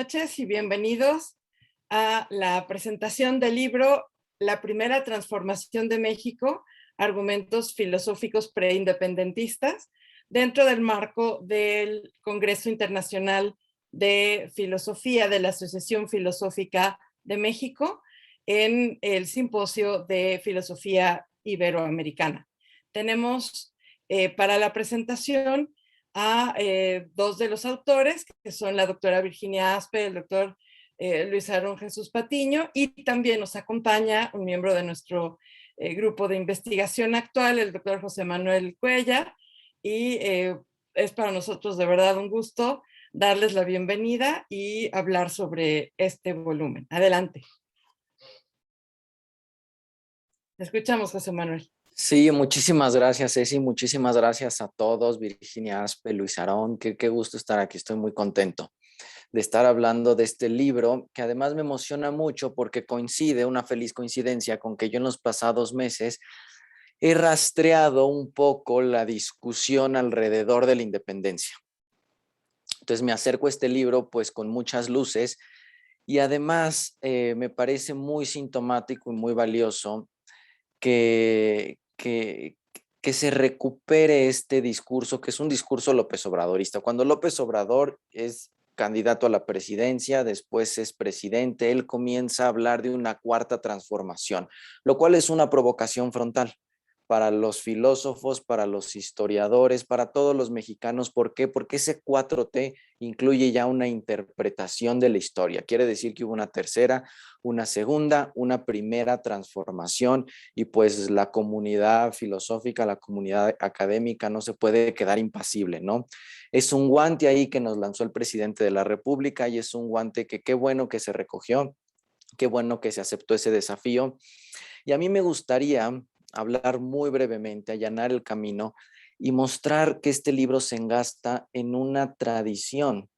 noches y bienvenidos a la presentación del libro La primera transformación de México, argumentos filosóficos preindependentistas, dentro del marco del Congreso Internacional de Filosofía de la Asociación Filosófica de México en el Simposio de Filosofía Iberoamericana. Tenemos para la presentación a dos de los autores, que son la doctora Virginia Aspe, el doctor Luis Aarón Jesús Patiño, y también nos acompaña un miembro de nuestro grupo de investigación actual, el doctor José Manuel Cuellar, y es para nosotros de verdad un gusto darles la bienvenida y hablar sobre este volumen. Adelante. Te escuchamos, José Manuel. Sí, muchísimas gracias, Ceci. Muchísimas gracias a todos, Virginia Aspe, Luis Aarón. Qué gusto estar aquí. Estoy muy contento de estar hablando de este libro, que además me emociona mucho porque coincide, una feliz coincidencia, con que yo en los pasados meses he rastreado un poco la discusión alrededor de la independencia. Entonces me acerco a este libro pues con muchas luces y además me parece muy sintomático y muy valioso que se recupere este discurso, que es un discurso López Obradorista. Cuando López Obrador es candidato a la presidencia, después es presidente, él comienza a hablar de una cuarta transformación, lo cual es una provocación frontal para los filósofos, para los historiadores, para todos los mexicanos. ¿Por qué? Porque ese 4T incluye ya una interpretación de la historia. Quiere decir que hubo una tercera, una segunda, una primera transformación y pues la comunidad filosófica, la comunidad académica no se puede quedar impasible, ¿no? Es un guante ahí que nos lanzó el presidente de la República y es un guante que qué bueno que se recogió, qué bueno que se aceptó ese desafío. Y a mí me gustaría hablar muy brevemente, allanar el camino y mostrar que este libro se engasta en una tradición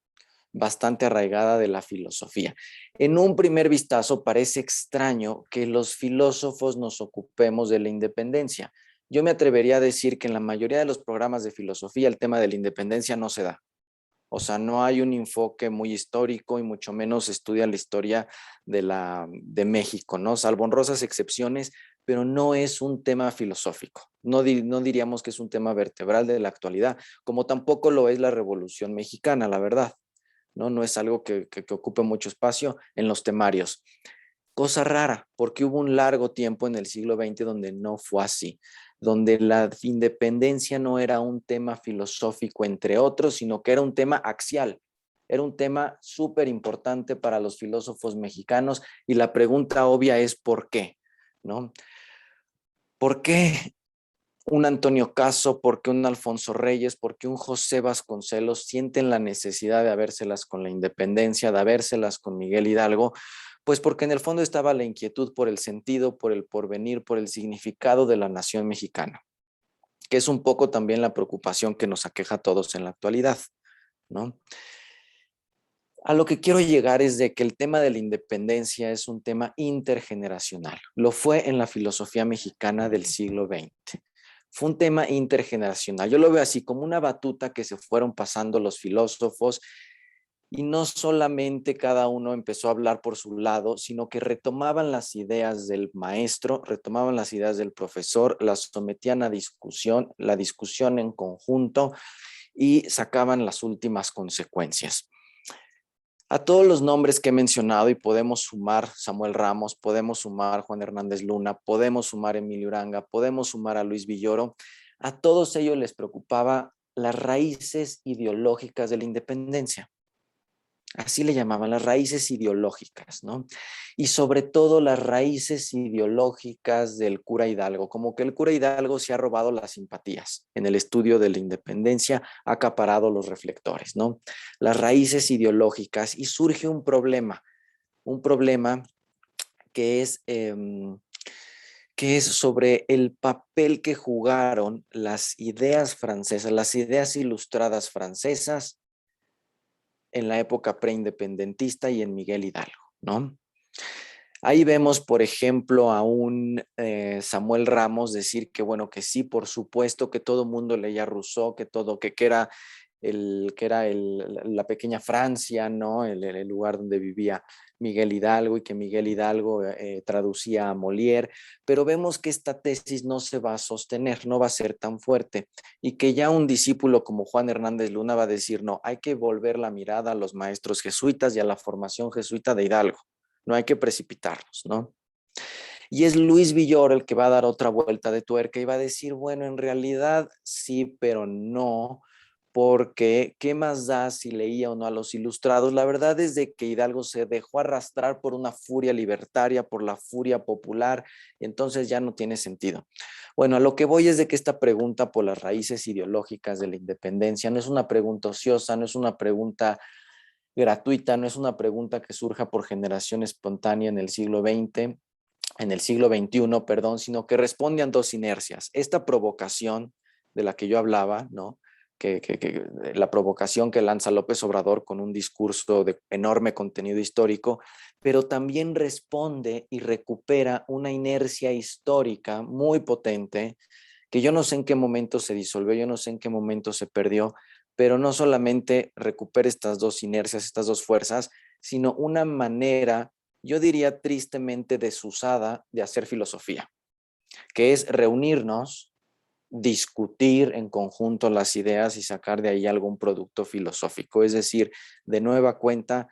bastante arraigada de la filosofía. En un primer vistazo parece extraño que los filósofos nos ocupemos de la independencia. Yo me atrevería a decir que en la mayoría de los programas de filosofía el tema de la independencia no se da. O sea, no hay un enfoque muy histórico y mucho menos estudia la historia de México, ¿no? Salvo honrosas excepciones, pero no es un tema filosófico. No diríamos que es un tema vertebral de la actualidad, como tampoco lo es la Revolución Mexicana, la verdad, ¿no? No es algo que ocupe mucho espacio en los temarios. Cosa rara, porque hubo un largo tiempo en el siglo XX donde no fue así, donde la independencia no era un tema filosófico, entre otros, sino que era un tema axial, era un tema súper importante para los filósofos mexicanos y la pregunta obvia es ¿por qué? ¿No? ¿Por qué un Antonio Caso, por qué un Alfonso Reyes, por qué un José Vasconcelos sienten la necesidad de habérselas con la independencia, de habérselas con Miguel Hidalgo? Pues porque en el fondo estaba la inquietud por el sentido, por el porvenir, por el significado de la nación mexicana, que es un poco también la preocupación que nos aqueja a todos en la actualidad, ¿no? A lo que quiero llegar es de que el tema de la independencia es un tema intergeneracional. Lo fue en la filosofía mexicana del siglo XX. Fue un tema intergeneracional. Yo lo veo así como una batuta que se fueron pasando los filósofos y no solamente cada uno empezó a hablar por su lado, sino que retomaban las ideas del maestro, retomaban las ideas del profesor, las sometían a discusión, la discusión en conjunto y sacaban las últimas consecuencias. A todos los nombres que he mencionado y podemos sumar Samuel Ramos, podemos sumar Juan Hernández Luna, podemos sumar Emilio Uranga, podemos sumar a Luis Villoro, a todos ellos les preocupaba las raíces ideológicas de la independencia. Así le llamaban, las raíces ideológicas, ¿no? Y sobre todo las raíces ideológicas del cura Hidalgo, como que el cura Hidalgo se ha robado las simpatías en el estudio de la independencia, ha acaparado los reflectores, ¿no? Las raíces ideológicas y surge un problema que es sobre el papel que jugaron las ideas francesas, las ideas ilustradas francesas en la época preindependentista y en Miguel Hidalgo, ¿no? Ahí vemos, por ejemplo, a un Samuel Ramos decir que, bueno, que sí, por supuesto, que todo mundo leía Rousseau, que era que era la pequeña Francia, ¿no? El lugar donde vivía Miguel Hidalgo y que Miguel Hidalgo traducía a Molière, pero vemos que esta tesis no se va a sostener, no va a ser tan fuerte y que ya un discípulo como Juan Hernández Luna va a decir, no, hay que volver la mirada a los maestros jesuitas y a la formación jesuita de Hidalgo, no hay que precipitarnos, ¿no? Y es Luis Villoro el que va a dar otra vuelta de tuerca y va a decir, bueno, en realidad sí, pero no, porque ¿qué más da si leía o no a los ilustrados? La verdad es de que Hidalgo se dejó arrastrar por una furia libertaria, por la furia popular, y entonces ya no tiene sentido. Bueno, a lo que voy es de que esta pregunta por las raíces ideológicas de la independencia no es una pregunta ociosa, no es una pregunta gratuita, no es una pregunta que surja por generación espontánea en el siglo XX, en el siglo XXI, perdón, sino que responde a dos inercias. Esta provocación de la que yo hablaba, ¿no? La provocación que lanza López Obrador con un discurso de enorme contenido histórico, pero también responde y recupera una inercia histórica muy potente que yo no sé en qué momento se disolvió, yo no sé en qué momento se perdió, pero no solamente recupera estas dos inercias, estas dos fuerzas, sino una manera, yo diría tristemente desusada, de hacer filosofía, que es reunirnos, discutir en conjunto las ideas y sacar de ahí algún producto filosófico, es decir, de nueva cuenta,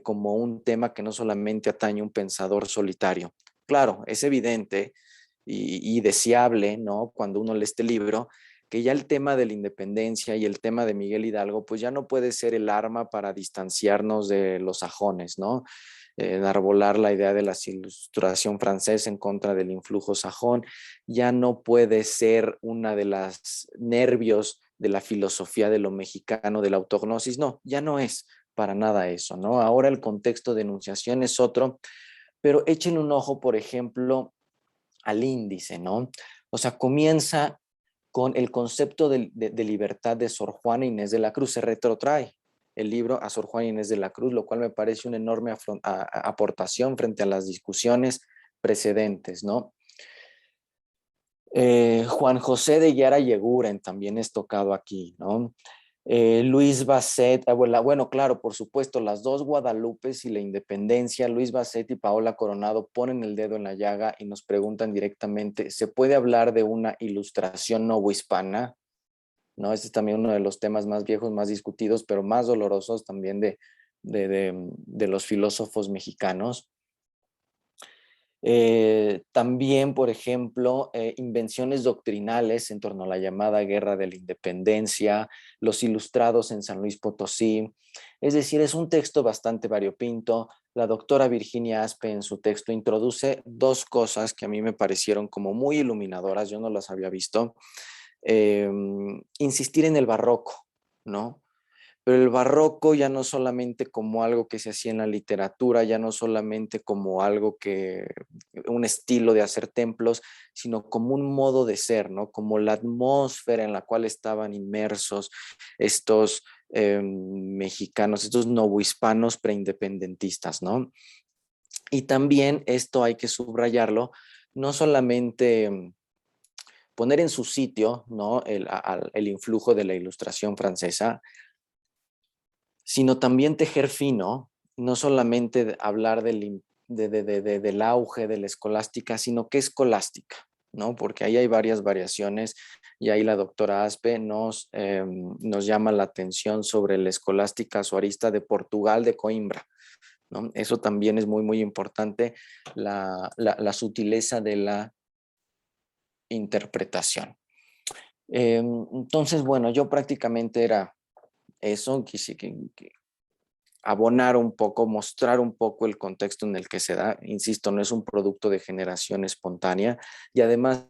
como un tema que no solamente atañe a un pensador solitario. Claro, es evidente y deseable, ¿no? Cuando uno lee este libro, que ya el tema de la independencia y el tema de Miguel Hidalgo, pues ya no puede ser el arma para distanciarnos de los sajones, ¿no? Enarbolar la idea de la ilustración francesa en contra del influjo sajón, ya no puede ser una de las nervios de la filosofía de lo mexicano, de la autognosis, no, ya no es para nada eso, ¿no? Ahora el contexto de enunciación es otro, pero échenle un ojo, por ejemplo, al índice, ¿no? O sea, comienza con el concepto de libertad de Sor Juana Inés de la Cruz, se retrotrae el libro a Sor Juana Inés de la Cruz, lo cual me parece una enorme aportación frente a las discusiones precedentes, ¿no? Juan José de Yara Yeguren también es tocado aquí, ¿no? Luis Basset, bueno, claro, por supuesto, las dos Guadalupes y la independencia, Luis Basset y Paola Coronado ponen el dedo en la llaga y nos preguntan directamente, ¿se puede hablar de una ilustración novohispana? ¿No? Este es también uno de los temas más viejos, más discutidos, pero más dolorosos también de los filósofos mexicanos. También, por ejemplo, invenciones doctrinales en torno a la llamada Guerra de la Independencia, los ilustrados en San Luis Potosí. Es decir, es un texto bastante variopinto. La doctora Virginia Aspe en su texto introduce dos cosas que a mí me parecieron como muy iluminadoras, yo no las había visto. Insistir en el barroco, ¿no? Pero el barroco ya no solamente como algo que se hacía en la literatura, ya no solamente como algo un estilo de hacer templos, sino como un modo de ser, ¿no? Como la atmósfera en la cual estaban inmersos estos mexicanos, estos novohispanos preindependentistas, ¿no? Y también esto hay que subrayarlo, no solamente poner en su sitio, ¿no? El influjo de la ilustración francesa, sino también tejer fino, no solamente hablar del auge de la escolástica, sino qué escolástica, ¿no? Porque ahí hay varias variaciones y ahí la doctora Aspe nos llama la atención sobre la escolástica suarista de Portugal de Coimbra, ¿no? Eso también es muy, muy importante, la sutileza de la interpretación. Entonces, bueno, yo prácticamente era eso, quise que abonar un poco, mostrar un poco el contexto en el que se da. Insisto, no es un producto de generación espontánea y además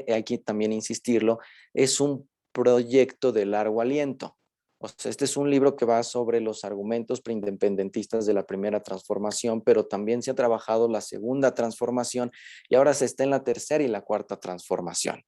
hay que también insistirlo, es un proyecto de largo aliento. O sea, este es un libro que va sobre los argumentos preindependentistas de la primera transformación, pero también se ha trabajado la segunda transformación y ahora se está en la tercera y la cuarta transformación,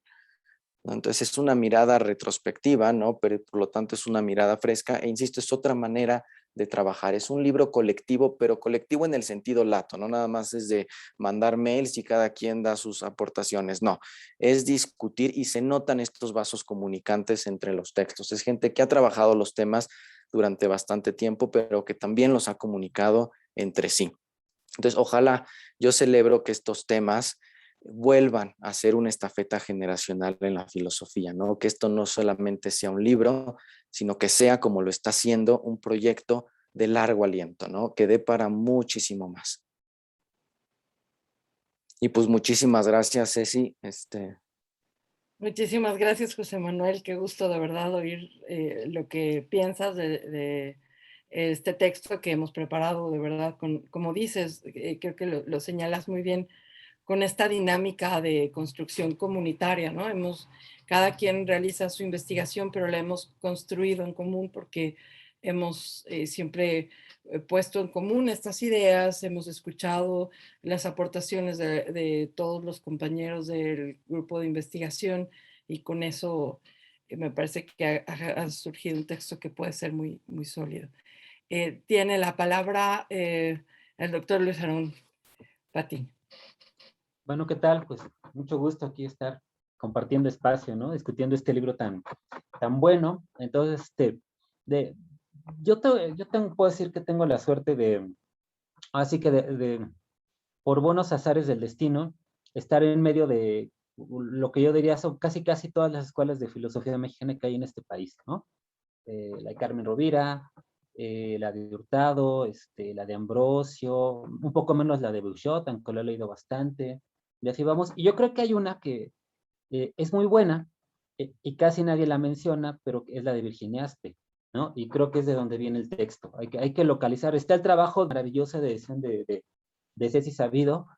¿no? Entonces es una mirada retrospectiva, ¿no? Pero por lo tanto es una mirada fresca e insisto, es otra manera de trabajar. Es un libro colectivo, pero colectivo en el sentido lato, no nada más es de mandar mails y cada quien da sus aportaciones, no, es discutir y se notan estos vasos comunicantes entre los textos. Es gente que ha trabajado los temas durante bastante tiempo, pero que también los ha comunicado entre sí. Entonces, ojalá, yo celebro que estos temas vuelvan a ser una estafeta generacional en la filosofía, ¿no? Que esto no solamente sea un libro, sino que sea, como lo está haciendo, un proyecto de largo aliento, ¿no? Que dé para muchísimo más. Y pues muchísimas gracias, Ceci. Muchísimas gracias, José Manuel. Qué gusto de verdad oír lo que piensas de este texto que hemos preparado, de verdad, como dices, creo que lo señalas muy bien con esta dinámica de construcción comunitaria, ¿no? Cada quien realiza su investigación, pero la hemos construido en común porque hemos siempre puesto en común estas ideas, hemos escuchado las aportaciones de todos los compañeros del grupo de investigación y con eso me parece que ha surgido un texto que puede ser muy, muy sólido. Tiene la palabra el doctor Luis Aarón Patín. Bueno, ¿qué tal? Pues mucho gusto aquí estar compartiendo espacio, ¿no? Discutiendo este libro tan bueno. Entonces, puedo decir que tengo la suerte así que por buenos azares del destino, estar en medio de lo que yo diría son casi todas las escuelas de filosofía mexicana que hay en este país, ¿no? La de Carmen Rovira, la de Hurtado, la de Ambrosio, un poco menos la de Beuchot, aunque lo he leído bastante, y así vamos. Y yo creo que hay una que es muy buena, y casi nadie la menciona, pero es la de Virginia Aspe, ¿no? Y creo que es de donde viene el texto. Hay que localizar. Está el trabajo maravilloso de edición de Ceci Sabido,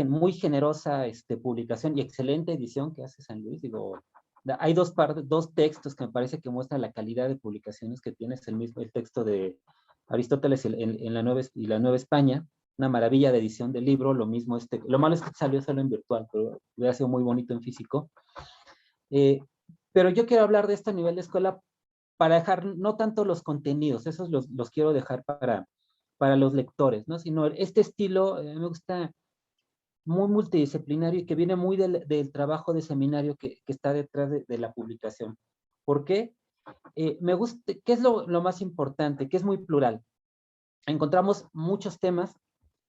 muy generosa publicación y excelente edición que hace San Luis. Digo, hay dos textos que me parece que muestran la calidad de publicaciones que tiene. Es el texto de Aristóteles en la Nueva España, una maravilla de edición del libro. Lo mismo, lo malo es que salió solo en virtual, pero hubiera sido muy bonito en físico. Pero yo quiero hablar de esto a nivel de escuela para dejar no tanto los contenidos, esos los quiero dejar para los lectores, ¿no? Sino este estilo me gusta muy multidisciplinario y que viene muy del trabajo de seminario que está detrás de la publicación. ¿Por qué? Me gusta, ¿qué es lo más importante? Que es muy plural. Encontramos muchos temas,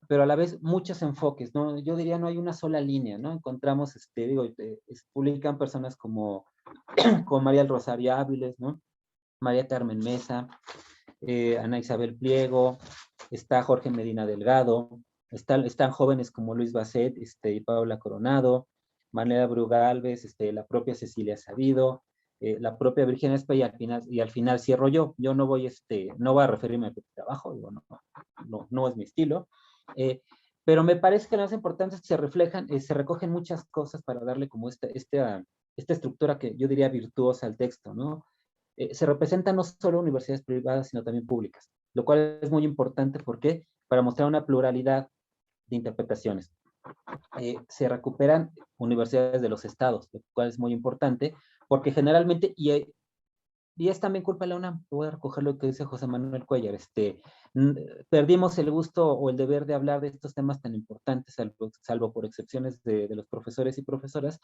pero a la vez muchos enfoques, ¿no? Yo diría no hay una sola línea, ¿no? Encontramos, publican personas como María del Rosario Áviles, ¿no? María Carmen Mesa, Ana Isabel Pliego, está Jorge Medina Delgado, están jóvenes como Luis Basset y Paula Coronado, Manela Bruga Alves, la propia Cecilia Sabido, la propia Virginia Espa, y al final cierro yo. Yo no voy, no voy a referirme a mi trabajo, digo, no es mi estilo, pero me parece que lo más importante es que se recogen muchas cosas para darle como esta estructura que yo diría virtuosa al texto, ¿no? Se representan no solo universidades privadas, sino también públicas, lo cual es muy importante porque para mostrar una pluralidad de interpretaciones. Se recuperan universidades de los estados, lo cual es muy importante, porque generalmente, y es también culpa de la UNAM, voy a recoger lo que dice José Manuel Cuellar, perdimos el gusto o el deber de hablar de estos temas tan importantes, salvo por excepciones de los profesores y profesoras,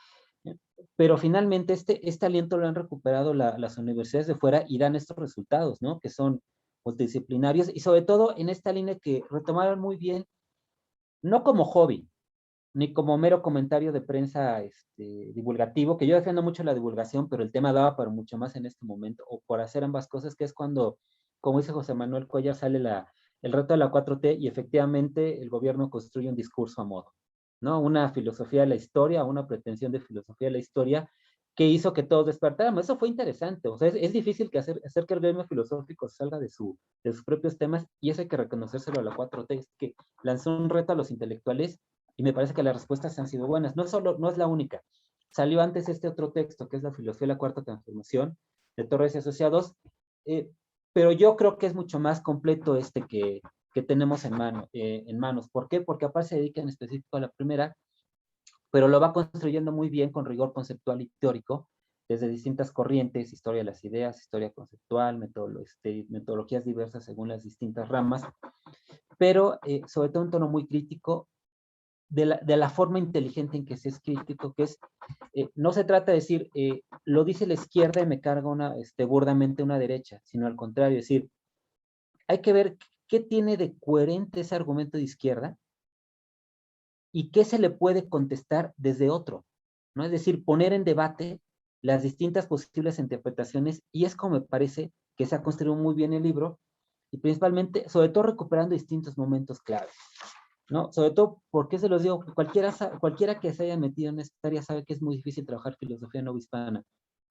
pero finalmente este aliento lo han recuperado las universidades de fuera y dan estos resultados, ¿no? Que son multidisciplinarios y sobre todo en esta línea que retomaron muy bien, no como hobby, ni como mero comentario de prensa divulgativo, que yo defiendo mucho la divulgación, pero el tema daba para mucho más en este momento, o por hacer ambas cosas, que es cuando, como dice José Manuel Cuellar, sale el reto de la 4T y efectivamente el gobierno construye un discurso a modo, ¿no? Una filosofía de la historia, una pretensión de filosofía de la historia que hizo que todos despertáramos. Eso fue interesante, o sea, es difícil hacer que el gremio filosófico salga de sus propios temas, y eso hay que reconocérselo a la 4T, es que lanzó un reto a los intelectuales y me parece que las respuestas han sido buenas. No es la única. Salió antes este otro texto, que es la filosofía de la cuarta transformación, de Torres y Asociados, pero yo creo que es mucho más completo que tenemos en manos. ¿Por qué? Porque aparte se dedica en específico a la primera, pero lo va construyendo muy bien con rigor conceptual y teórico, desde distintas corrientes, historia de las ideas, historia conceptual, metodologías diversas según las distintas ramas, pero sobre todo un tono muy crítico de la forma inteligente en que se es crítico, que es, no se trata de decir, lo dice la izquierda y me carga burdamente una derecha, sino al contrario, es decir, hay que ver qué tiene de coherente ese argumento de izquierda y qué se le puede contestar desde otro, ¿no? Es decir, poner en debate las distintas posibles interpretaciones, y es como me parece que se ha construido muy bien el libro, y principalmente, sobre todo recuperando distintos momentos clave, ¿no? Sobre todo, porque se los digo, cualquiera que se haya metido en esta área sabe que es muy difícil trabajar filosofía novohispana.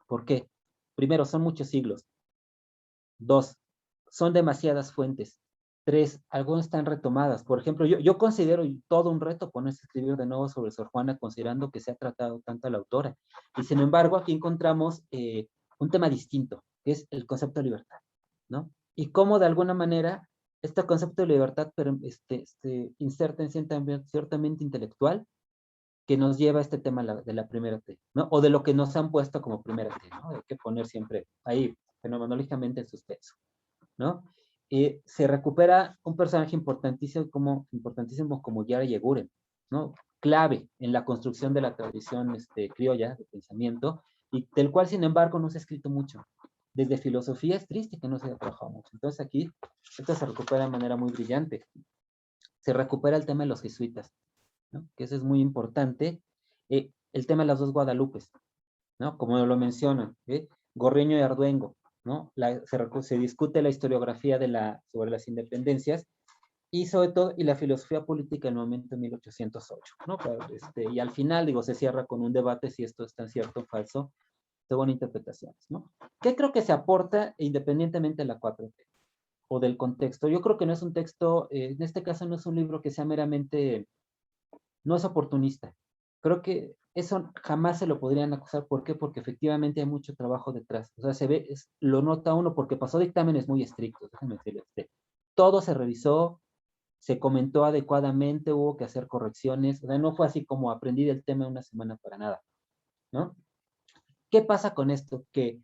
¿Por qué? Primero, son muchos siglos. 2, son demasiadas fuentes. 3, algunas están retomadas. Por ejemplo, yo considero todo un reto ponerse a escribir de nuevo sobre Sor Juana, considerando que se ha tratado tanto a la autora. Y sin embargo, aquí encontramos un tema distinto, que es el concepto de libertad, ¿no? Y cómo de alguna manera este concepto de libertad inserta en ciertamente intelectual que nos lleva a este tema de la primera T, ¿no? O de lo que nos han puesto como primera T, ¿no? Hay que poner siempre ahí, fenomenológicamente en suspenso, ¿no? Se recupera un personaje importantísimo como Yara Yeguren, ¿no? Clave en la construcción de la tradición criolla de pensamiento, y del cual, sin embargo, no se ha escrito mucho. Desde filosofía es triste que no se haya trabajado mucho. Entonces aquí, esto se recupera de manera muy brillante. Se recupera el tema de los jesuitas, ¿no? Que eso es muy importante. El tema de las dos Guadalupes, ¿no? Como lo mencionan, Gorreño y Arduengo, ¿no? Se discute la historiografía sobre las independencias, y sobre todo, y la filosofía política en el momento de 1808, ¿no? Y al final, digo, se cierra con un debate si esto es tan cierto o falso, según interpretaciones, ¿no? ¿Qué creo que se aporta independientemente de la 4T o del contexto? Yo creo que no es un texto, en este caso no es un libro que sea meramente, no es oportunista. Creo que eso jamás se lo podrían acusar. ¿Por qué? Porque efectivamente hay mucho trabajo detrás. O sea, se ve, lo nota uno porque pasó dictámenes muy estrictos, déjenme decirle a usted. Todo se revisó, se comentó adecuadamente, hubo que hacer correcciones. O sea, no fue así como aprendí del tema en una semana para nada, ¿no? ¿Qué pasa con esto? Que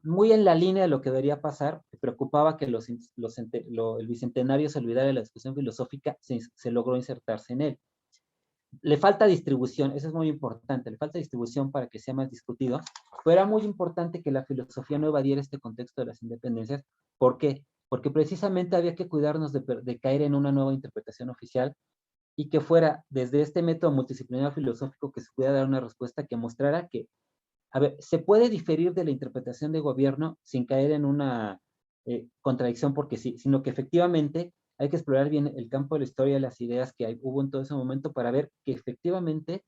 muy en la línea de lo que debería pasar, me preocupaba que el bicentenario se olvidara de la discusión filosófica, se logró insertarse en él. Le falta distribución, eso es muy importante, le falta distribución para que sea más discutido, pero era muy importante que la filosofía no evadiera este contexto de las independencias. ¿Por qué? Porque precisamente había que cuidarnos de caer en una nueva interpretación oficial, y que fuera desde este método multidisciplinario filosófico que se pudiera dar una respuesta que mostrara que, a ver, se puede diferir de la interpretación de gobierno sin caer en una contradicción porque sí, sino que efectivamente hay que explorar bien el campo de la historia, las ideas que hubo en todo ese momento para ver que efectivamente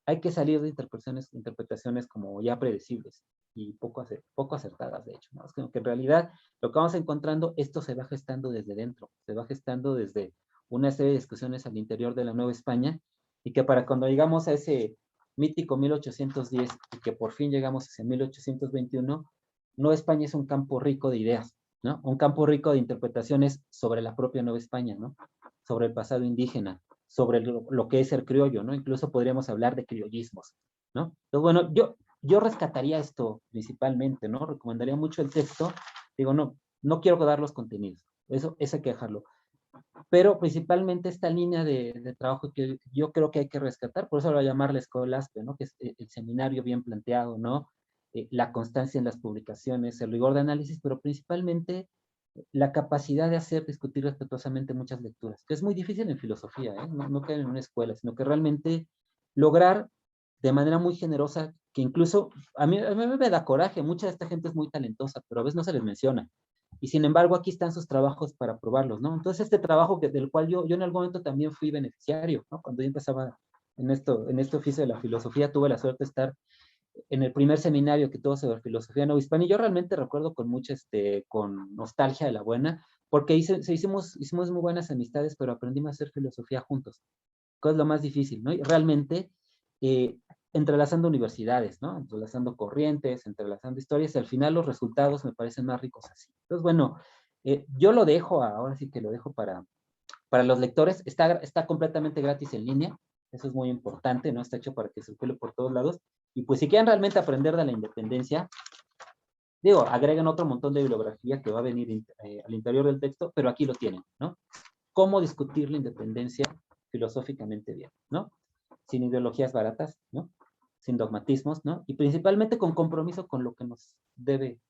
hay que salir de interpretaciones como ya predecibles y poco acertadas, de hecho, ¿no? Es como que en realidad lo que vamos encontrando, esto se va gestando desde dentro, se va gestando desde una serie de discusiones al interior de la Nueva España, y que para cuando llegamos a ese mítico 1810 y que por fin llegamos hacia 1821, Nueva España es un campo rico de ideas, ¿no? Un campo rico de interpretaciones sobre la propia Nueva España, ¿no? Sobre el pasado indígena, sobre lo que es ser criollo, ¿no? Incluso podríamos hablar de criollismos, ¿no? Entonces, bueno, yo rescataría esto principalmente, ¿no? Recomendaría mucho el texto. Digo, no quiero dar los contenidos, eso hay que dejarlo. Pero principalmente esta línea de trabajo que yo creo que hay que rescatar, por eso lo voy a llamar la Escolaspe, ¿no? Que es el seminario bien planteado, ¿no? La constancia en las publicaciones, el rigor de análisis, pero principalmente la capacidad de discutir respetuosamente muchas lecturas, que es muy difícil en filosofía, ¿eh? No caer en una escuela, sino que realmente lograr de manera muy generosa, que incluso a mí me da coraje, mucha de esta gente es muy talentosa, pero a veces no se les menciona. Y sin embargo, aquí están sus trabajos para probarlos, ¿no? Entonces, este trabajo del cual yo en algún momento también fui beneficiario, ¿no? Cuando yo empezaba en este oficio de la filosofía, tuve la suerte de estar en el primer seminario que tuvo sobre filosofía novohispana, y yo realmente recuerdo con mucha, con nostalgia de la buena, porque hicimos muy buenas amistades, pero aprendimos a hacer filosofía juntos, que es lo más difícil, ¿no? Y realmente, entrelazando universidades, ¿no? Entrelazando corrientes, entrelazando historias, y al final los resultados me parecen más ricos así. Entonces, bueno, yo lo dejo, ahora sí que lo dejo para los lectores. Está completamente gratis en línea, eso es muy importante, ¿no? Está hecho para que circule por todos lados, Y pues si quieren realmente aprender de la independencia, digo, agreguen otro montón de bibliografía que va a venir al interior del texto, pero aquí lo tienen, ¿no? Cómo discutir la independencia filosóficamente bien, ¿no? Sin ideologías baratas, ¿no? Sin dogmatismos, ¿no? Y principalmente con compromiso con lo que nos debe,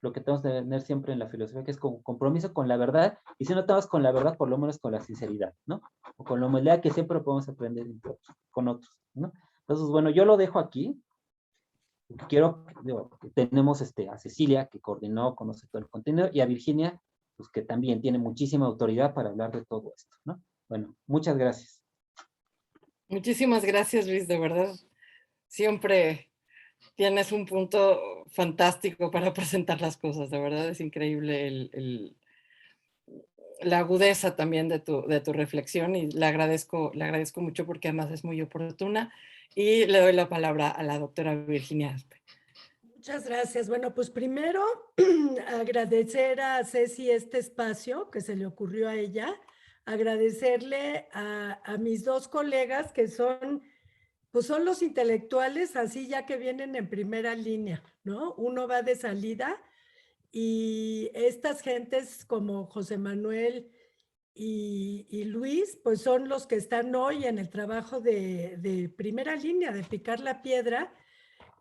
lo que tenemos que tener siempre en la filosofía, que es con compromiso con la verdad, y si no estamos con la verdad, por lo menos con la sinceridad, ¿no? O con la humildad que siempre podemos aprender con otros, ¿no? Entonces, bueno, yo lo dejo aquí. Digo, tenemos a Cecilia, que coordinó, conoce todo el contenido, y a Virginia, pues que también tiene muchísima autoridad para hablar de todo esto, ¿no? Bueno, muchas gracias. Muchísimas gracias, Luis, de verdad. Siempre tienes un punto fantástico para presentar las cosas, de verdad es increíble la agudeza también de tu reflexión y le agradezco mucho porque además es muy oportuna. Y le doy la palabra a la doctora Virginia Aspe. Muchas gracias. Bueno, pues primero agradecer a Ceci este espacio que se le ocurrió a ella, agradecerle a mis dos colegas que son los intelectuales, así ya que vienen en primera línea, ¿no? Uno va de salida y estas gentes como José Manuel y Luis, pues son los que están hoy en el trabajo de primera línea, de picar la piedra.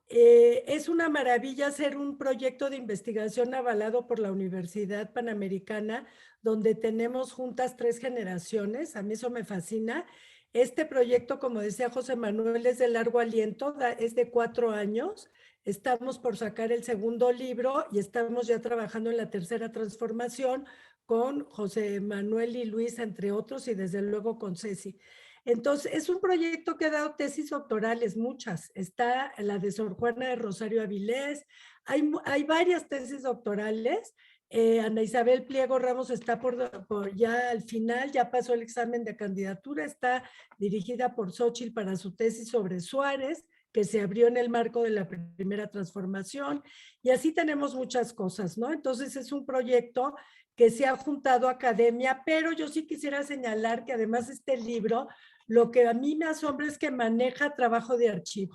Es una maravilla hacer un proyecto de investigación avalado por la Universidad Panamericana, donde tenemos juntas 3 generaciones. A mí eso me fascina. Este proyecto, como decía José Manuel, es de largo aliento, es de 4 años. Estamos por sacar el segundo libro y estamos ya trabajando en la tercera transformación con José Manuel y Luis, entre otros, y desde luego con Ceci. Entonces, es un proyecto que ha dado tesis doctorales, muchas. Está la de Sor Juana de Rosario Avilés, hay varias tesis doctorales. Ana Isabel Pliego Ramos está por ya al final, ya pasó el examen de candidatura, está dirigida por Xóchitl para su tesis sobre Suárez, que se abrió en el marco de la primera transformación, y así tenemos muchas cosas, ¿no? Entonces es un proyecto que se ha juntado a academia, pero yo sí quisiera señalar que además este libro, lo que a mí me asombra es que maneja trabajo de archivo.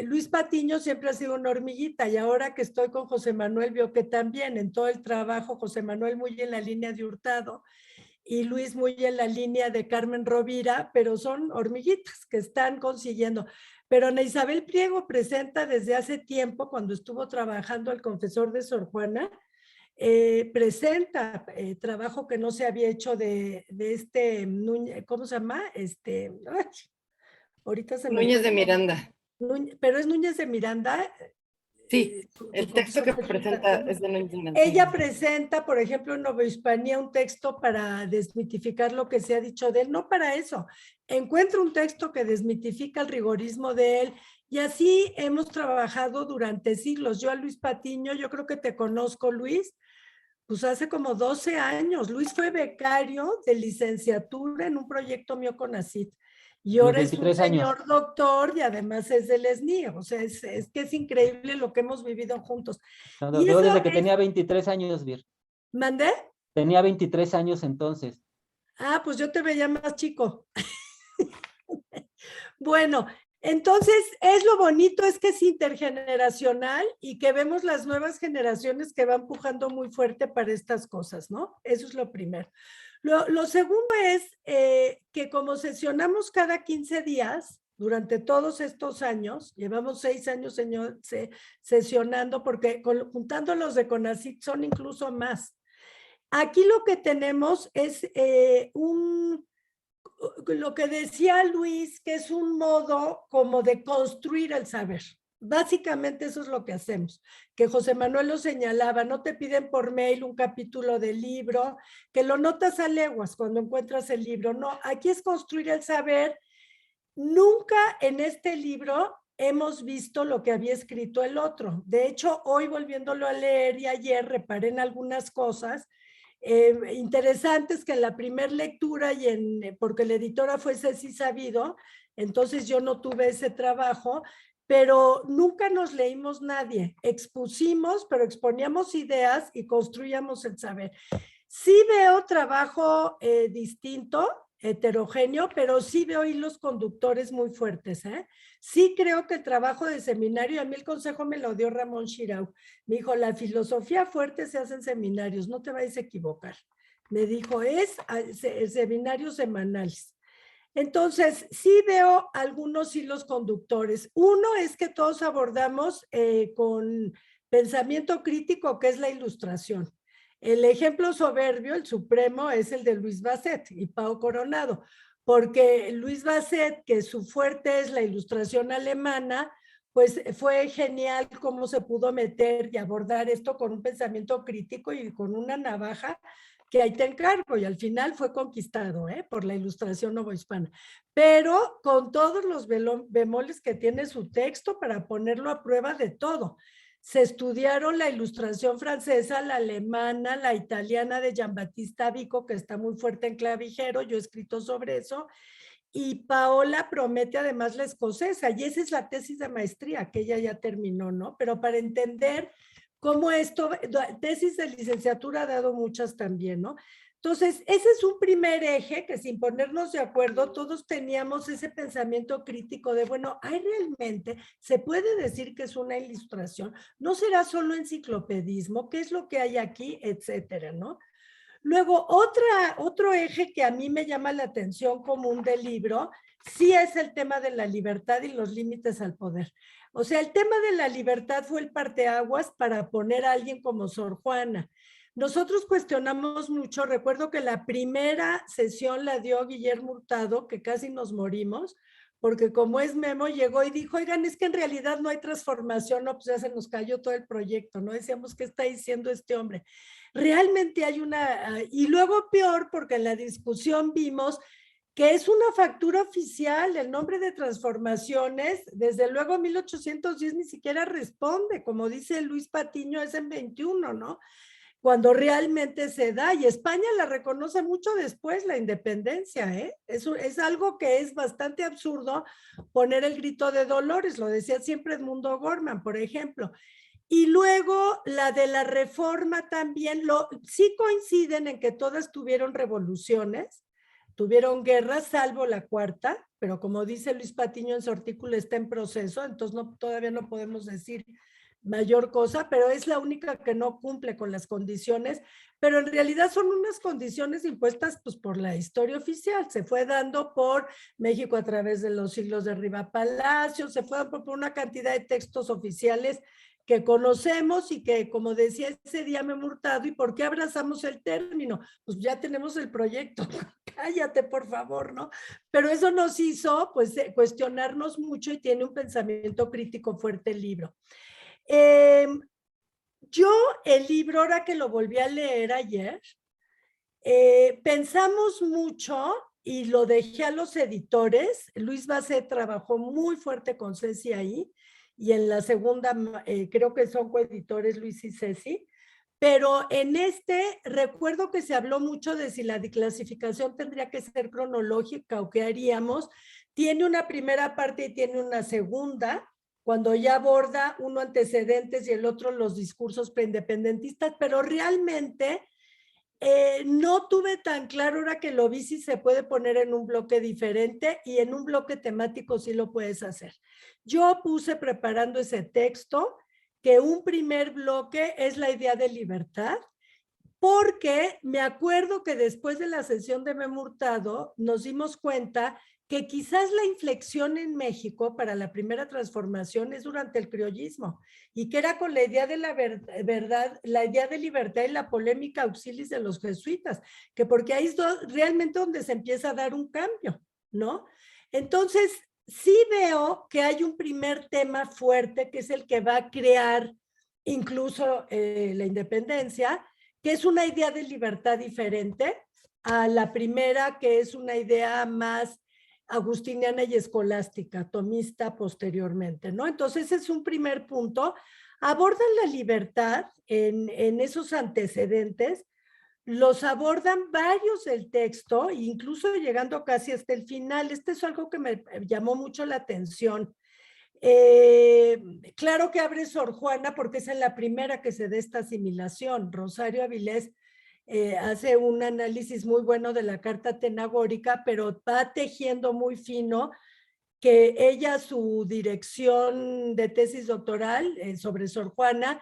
Luis Patiño siempre ha sido una hormiguita y ahora que estoy con José Manuel veo que también en todo el trabajo, José Manuel muy en la línea de Hurtado y Luis muy en la línea de Carmen Rovira, pero son hormiguitas que están consiguiendo. Pero Ana Isabel Pliego presenta desde hace tiempo, cuando estuvo trabajando el confesor de Sor Juana, presenta trabajo que no se había hecho de ¿cómo se llama? Ahorita se me Núñez de Miranda. Pero es Núñez de Miranda. Sí, el texto que presenta es de Núñez de Miranda. Ella presenta, por ejemplo, en Novohispanía un texto para desmitificar lo que se ha dicho de él, no para eso. Encuentra un texto que desmitifica el rigorismo de él y así hemos trabajado durante siglos. Yo a Luis Patiño, yo creo que te conozco, Luis, pues hace como 12 años. Luis fue becario de licenciatura en un proyecto mío con ACID. Y ahora es un señor doctor y además es del SNI. O sea, es que es increíble lo que hemos vivido juntos. No, yo desde que tenía 23 años, Vir. ¿Mandé? Tenía 23 años entonces. Ah, pues yo te veía más chico. Bueno, entonces es lo bonito, es que es intergeneracional y que vemos las nuevas generaciones que van empujando muy fuerte para estas cosas, ¿no? Eso es lo primero. Lo segundo es que como sesionamos cada 15 días, durante todos estos años, llevamos 6 años sesionando, porque juntando los de CONACYT son incluso más. Aquí lo que tenemos es lo que decía Luis, que es un modo como de construir el saber. Básicamente eso es lo que hacemos, que José Manuel lo señalaba, no te piden por mail un capítulo del libro, que lo notas a leguas cuando encuentras el libro, no, aquí es construir el saber. Nunca en este libro hemos visto lo que había escrito el otro. De hecho, hoy volviéndolo a leer y ayer reparé en algunas cosas interesantes que en la primera lectura porque la editora fue Ceci Sabido, entonces yo no tuve ese trabajo, pero nunca nos leímos nadie. Expusimos, pero exponíamos ideas y construíamos el saber. Sí veo trabajo distinto heterogéneo, pero sí veo hilos conductores muy fuertes, ¿eh? Sí creo que el trabajo de seminario, a mí el consejo me lo dio Ramón Shirau, me dijo, la filosofía fuerte se hace en seminarios, no te vayas a equivocar. Me dijo, es seminarios semanales. Entonces, sí veo algunos hilos conductores. Uno es que todos abordamos con pensamiento crítico, que es la ilustración. El ejemplo soberbio, el supremo, es el de Luis Basset y Pau Coronado, porque Luis Basset, que su fuerte es la ilustración alemana, pues fue genial cómo se pudo meter y abordar esto con un pensamiento crítico y con una navaja que ahí te encargo, y al final fue conquistado por la ilustración novohispana, pero con todos los bemoles que tiene su texto para ponerlo a prueba de todo. Se estudiaron la ilustración francesa, la alemana, la italiana de Giambattista Vico, que está muy fuerte en clavijero, yo he escrito sobre eso, y Paola promete además la escocesa, y esa es la tesis de maestría que ella ya terminó, ¿no? Pero para entender cómo esto, tesis de licenciatura ha dado muchas también, ¿no? Entonces, ese es un primer eje que sin ponernos de acuerdo, todos teníamos ese pensamiento crítico de, bueno, ¿hay realmente, se puede decir que es una ilustración? ¿No será solo enciclopedismo? ¿Qué es lo que hay aquí? Etcétera, ¿no? Luego, otro eje que a mí me llama la atención común del libro, sí es el tema de la libertad y los límites al poder. O sea, el tema de la libertad fue el parteaguas para poner a alguien como Sor Juana. Nosotros cuestionamos mucho, recuerdo que la primera sesión la dio Guillermo Hurtado, que casi nos morimos, porque como es Memo, llegó y dijo, oigan, es que en realidad no hay transformación, no, pues ya se nos cayó todo el proyecto, ¿no? Decíamos, ¿qué está diciendo este hombre? Realmente hay una, y luego peor, porque en la discusión vimos que es una factura oficial, el nombre de transformaciones, desde luego 1810 ni siquiera responde, como dice Luis Patiño, es en 21, ¿no? Cuando realmente se da, y España la reconoce mucho después, la independencia, ¿eh? Es algo que es bastante absurdo poner el grito de Dolores, lo decía siempre Edmundo Gorman, por ejemplo. Y luego la de la reforma también, sí coinciden en que todas tuvieron revoluciones, tuvieron guerras, salvo la cuarta, pero como dice Luis Patiño en su artículo está en proceso, entonces todavía no podemos decir mayor cosa, pero es la única que no cumple con las condiciones, pero en realidad son unas condiciones impuestas pues, por la historia oficial, se fue dando por México a través de los siglos de Riva Palacio, se fue dando por una cantidad de textos oficiales que conocemos y que, como decía ese día me he Hurtado, ¿y por qué abrazamos el término? Pues ya tenemos el proyecto, cállate por favor, ¿no? Pero eso nos hizo pues cuestionarnos mucho y tiene un pensamiento crítico fuerte el libro. Yo el libro, ahora que lo volví a leer ayer, pensamos mucho y lo dejé a los editores. Luis Basset trabajó muy fuerte con Ceci ahí, y en la segunda creo que son coeditores Luis y Ceci, pero en este recuerdo que se habló mucho de si la declasificación tendría que ser cronológica o qué haríamos. Tiene una primera parte y tiene una segunda, cuando ya aborda uno antecedentes y el otro los discursos preindependentistas, pero realmente no tuve tan claro ahora que lo vi si se puede poner en un bloque diferente, y en un bloque temático sí lo puedes hacer. Yo puse preparando ese texto que un primer bloque es la idea de libertad, porque me acuerdo que después de la sesión de Memo Hurtado nos dimos cuenta que quizás la inflexión en México para la primera transformación es durante el criollismo, y que era con la idea de la verdad, la idea de libertad y la polémica auxilis de los jesuitas, que porque ahí es realmente donde se empieza a dar un cambio, ¿no? Entonces, sí veo que hay un primer tema fuerte que es el que va a crear incluso la independencia, que es una idea de libertad diferente a la primera, que es una idea más agustiniana y escolástica, tomista posteriormente, ¿no? Entonces, ese es un primer punto. Abordan la libertad en esos antecedentes, los abordan varios del texto, incluso llegando casi hasta el final. Este es algo que me llamó mucho la atención. Claro que abre Sor Juana porque esa es la primera que se da esta asimilación. Rosario Avilés hace un análisis muy bueno de la carta atenagórica, pero va tejiendo muy fino que ella, su dirección de tesis doctoral sobre Sor Juana,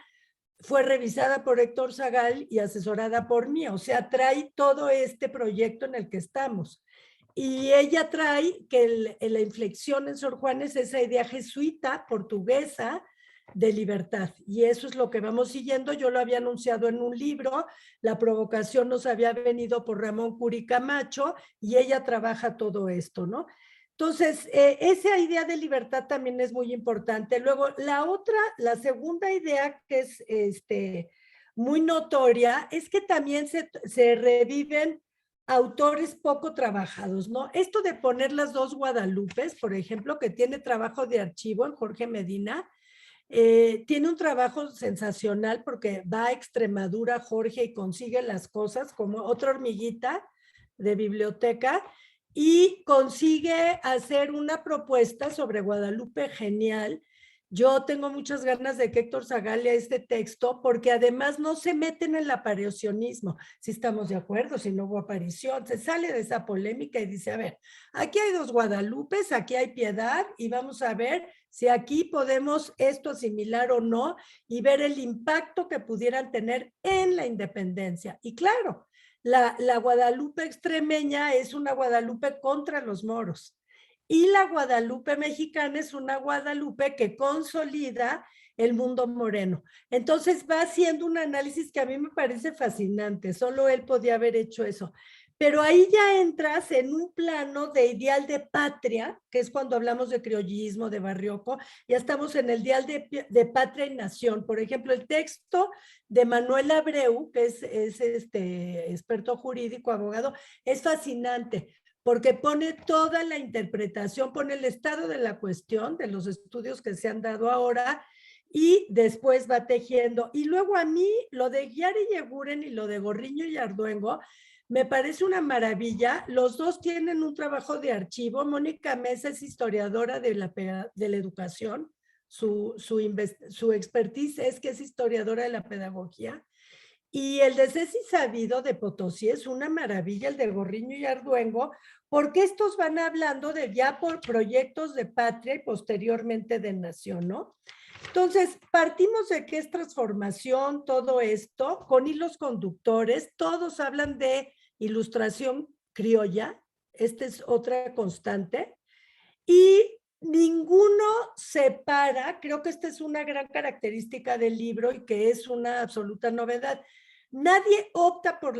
fue revisada por Héctor Zagal y asesorada por mí, o sea, trae todo este proyecto en el que estamos. Y ella trae que la inflexión en Sor Juana es esa idea jesuita, portuguesa, de libertad. Y eso es lo que vamos siguiendo. Yo lo había anunciado en un libro, la provocación nos había venido por Ramón Curi Camacho y ella trabaja todo esto, ¿no? Entonces, esa idea de libertad también es muy importante. Luego, la segunda idea que es muy notoria es que también se reviven autores poco trabajados, ¿no? Esto de poner las dos Guadalupes, por ejemplo, que tiene trabajo de archivo en Jorge Medina, tiene un trabajo sensacional porque va a Extremadura Jorge y consigue las cosas como otra hormiguita de biblioteca y consigue hacer una propuesta sobre Guadalupe genial. Yo tengo muchas ganas de que Héctor Zagal lea este texto porque además no se meten en el aparicionismo. Si estamos de acuerdo, si no hubo aparición, se sale de esa polémica y dice, a ver, aquí hay dos Guadalupes, aquí hay Piedad y vamos a ver si aquí podemos esto asimilar o no y ver el impacto que pudieran tener en la independencia. Y claro, la Guadalupe extremeña es una Guadalupe contra los moros. Y la Guadalupe mexicana es una Guadalupe que consolida el mundo moreno. Entonces va haciendo un análisis que a mí me parece fascinante. Solo él podía haber hecho eso. Pero ahí ya entras en un plano de ideal de patria, que es cuando hablamos de criollismo, de barrioco, ya estamos en el ideal de patria y nación. Por ejemplo, el texto de Manuel Abreu, que es experto jurídico, abogado, es fascinante, porque pone toda la interpretación, pone el estado de la cuestión, de los estudios que se han dado ahora, y después va tejiendo. Y luego a mí, lo de Guiar y Yeguren y lo de Gorriño y Arduengo, me parece una maravilla. Los dos tienen un trabajo de archivo. Mónica Mesa es historiadora de la educación. Su expertise es que es historiadora de la pedagogía. Y el de Ceci Sabido de Potosí es una maravilla, el de Gorriño y Arduengo, porque estos van hablando de ya por proyectos de patria y posteriormente de nación, ¿no? Entonces, partimos de que es transformación, todo esto, con hilos conductores, todos hablan de ilustración criolla, esta es otra constante, y ninguno separa, creo que esta es una gran característica del libro y que es una absoluta novedad. Nadie opta por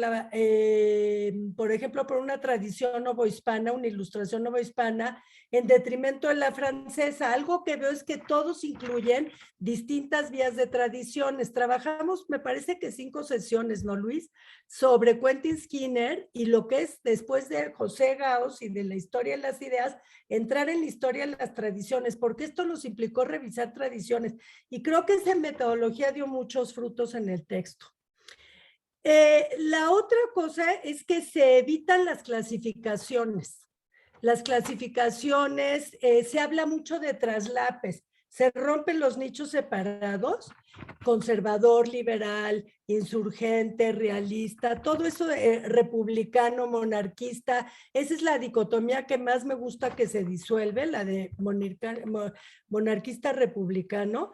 por ejemplo, por una tradición novohispana, una ilustración novohispana, en detrimento de la francesa. Algo que veo es que todos incluyen distintas vías de tradiciones. Trabajamos, me parece que 5 sesiones, ¿no, Luis? Sobre Quentin Skinner y lo que es después de José Gauss y de la historia de las ideas, entrar en la historia de las tradiciones, porque esto nos implicó revisar tradiciones. Y creo que esa metodología dio muchos frutos en el texto. La otra cosa es que se evitan las clasificaciones. Las clasificaciones, se habla mucho de traslapes, se rompen los nichos separados, conservador, liberal, insurgente, realista, todo eso republicano, monarquista, esa es la dicotomía que más me gusta que se disuelve, la de monarquista republicano.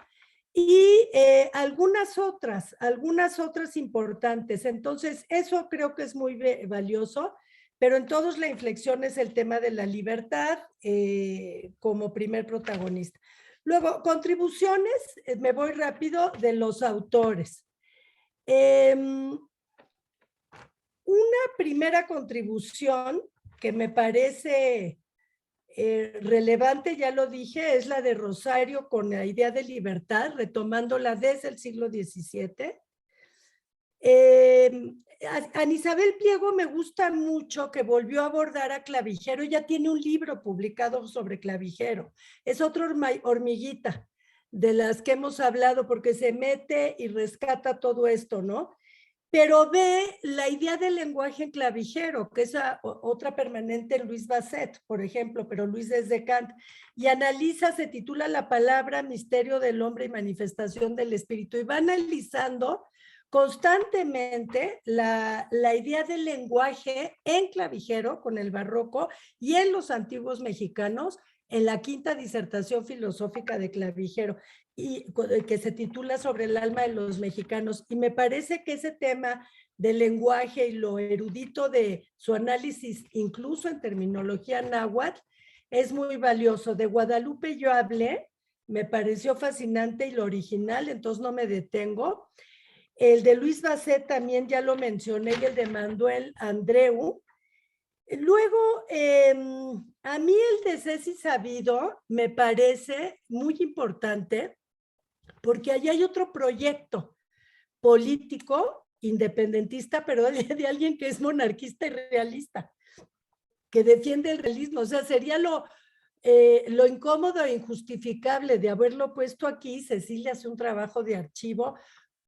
Y algunas otras importantes. Entonces, eso creo que es muy valioso, pero en todos la inflexión es el tema de la libertad como primer protagonista. Luego, contribuciones, me voy rápido, de los autores. Una primera contribución que me parece relevante, ya lo dije, es la de Rosario con la idea de libertad, retomándola desde el siglo XVII. A Isabel Pliego me gusta mucho que volvió a abordar a Clavijero, ya tiene un libro publicado sobre Clavijero, es otra hormiguita de las que hemos hablado porque se mete y rescata todo esto, ¿no? Pero ve la idea del lenguaje en Clavijero, que es otra permanente en Luis Basset, por ejemplo, pero Luis desde Kant, y analiza, se titula La palabra, misterio del hombre y manifestación del espíritu, y va analizando constantemente la idea del lenguaje en clavijero con el barroco y en los antiguos mexicanos en la quinta disertación filosófica de Clavijero, y que se titula Sobre el alma de los mexicanos. Y me parece que ese tema del lenguaje y lo erudito de su análisis, incluso en terminología náhuatl, es muy valioso. De Guadalupe yo hablé, me pareció fascinante y lo original, entonces no me detengo. El de Luis Basset también ya lo mencioné, y el de Manuel Andreu. Luego, a mí el de Ceci Sabido me parece muy importante porque allá hay otro proyecto político independentista, pero de alguien que es monarquista y realista, que defiende el realismo. O sea, sería lo incómodo e injustificable de haberlo puesto aquí. Cecilia hace un trabajo de archivo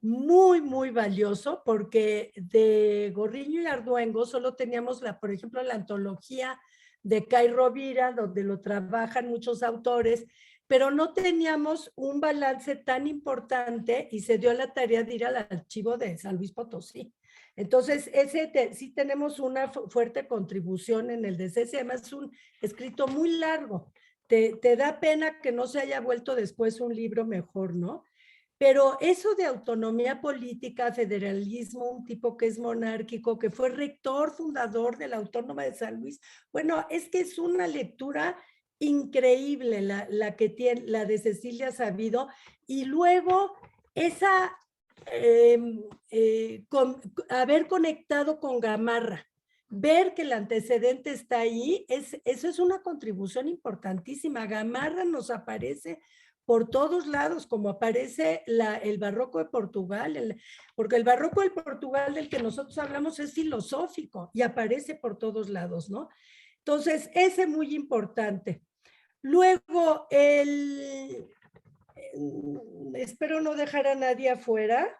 muy, muy valioso, porque de Gorriño y Arduengo solo teníamos, por ejemplo, la antología de Cay Rovira, donde lo trabajan muchos autores, pero no teníamos un balance tan importante y se dio la tarea de ir al archivo de San Luis Potosí. Entonces, sí tenemos una fuerte contribución en el de Ceci. Además, es un escrito muy largo. Te da pena que no se haya vuelto después un libro mejor, ¿no? Pero eso de autonomía política, federalismo, un tipo que es monárquico, que fue rector fundador de la Autónoma de San Luis, bueno, es que es una lectura increíble la que tiene, la de Cecilia Sabido, y luego esa, haber conectado con Gamarra, ver que el antecedente está ahí, eso es una contribución importantísima. Gamarra nos aparece por todos lados, como aparece el barroco de Portugal, porque el barroco de Portugal del que nosotros hablamos es filosófico y aparece por todos lados, ¿no? Entonces, ese es muy importante. Luego, espero no dejar a nadie afuera.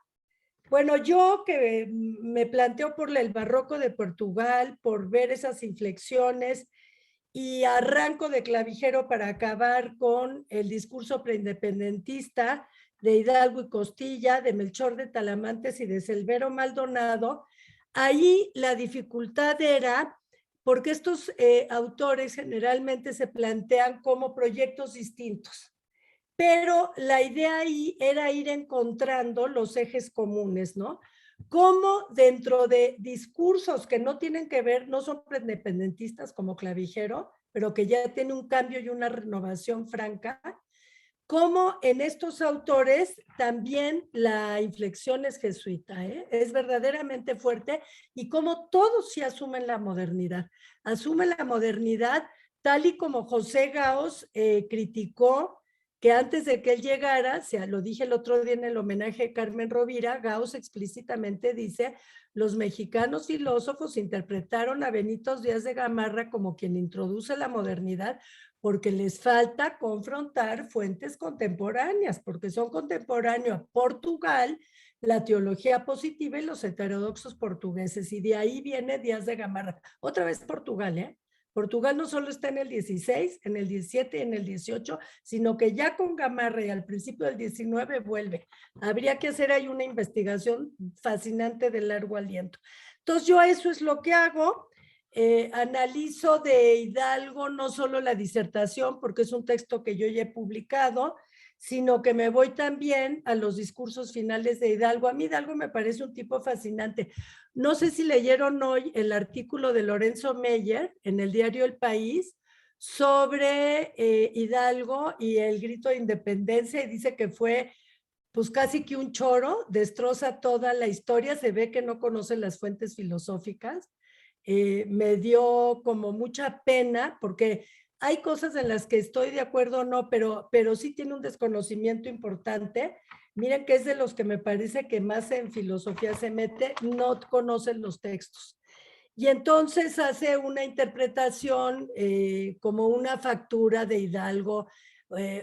Bueno, yo que me planteo por el barroco de Portugal, por ver esas inflexiones, y arranco de Clavijero para acabar con el discurso preindependentista de Hidalgo y Costilla, de Melchor de Talamantes y de Selvero Maldonado. Ahí la dificultad era porque estos autores generalmente se plantean como proyectos distintos, pero la idea ahí era ir encontrando los ejes comunes, ¿no? Cómo dentro de discursos que no tienen que ver, no son independentistas como Clavijero, pero que ya tiene un cambio y una renovación franca, cómo en estos autores también la inflexión es jesuita, es verdaderamente fuerte, y cómo todos sí asumen la modernidad. Asumen la modernidad tal y como José Gaos criticó que antes de que él llegara, lo dije el otro día en el homenaje a Carmen Rovira, Gaos explícitamente dice: los mexicanos filósofos interpretaron a Benito Díaz de Gamarra como quien introduce la modernidad, porque les falta confrontar fuentes contemporáneas, porque son contemporáneos a Portugal, la teología positiva y los heterodoxos portugueses, y de ahí viene Díaz de Gamarra. Otra vez Portugal, ¿eh? Portugal no solo está en el 16, en el 17 y en el 18, sino que ya con Gamarra y al principio del 19 vuelve. Habría que hacer ahí una investigación fascinante de largo aliento. Entonces yo eso es lo que hago. Analizo de Hidalgo no solo la disertación, porque es un texto que yo ya he publicado, sino que me voy también a los discursos finales de Hidalgo. A mí Hidalgo me parece un tipo fascinante. No sé si leyeron hoy el artículo de Lorenzo Meyer en el diario El País sobre Hidalgo y el grito de independencia, y dice que fue pues casi que un choro, destroza toda la historia, se ve que no conoce las fuentes filosóficas. Me dio como mucha pena, porque hay cosas en las que estoy de acuerdo o no, pero sí tiene un desconocimiento importante. Miren que es de los que me parece que más en filosofía se mete, no conocen los textos. Y entonces hace una interpretación como una factura de Hidalgo,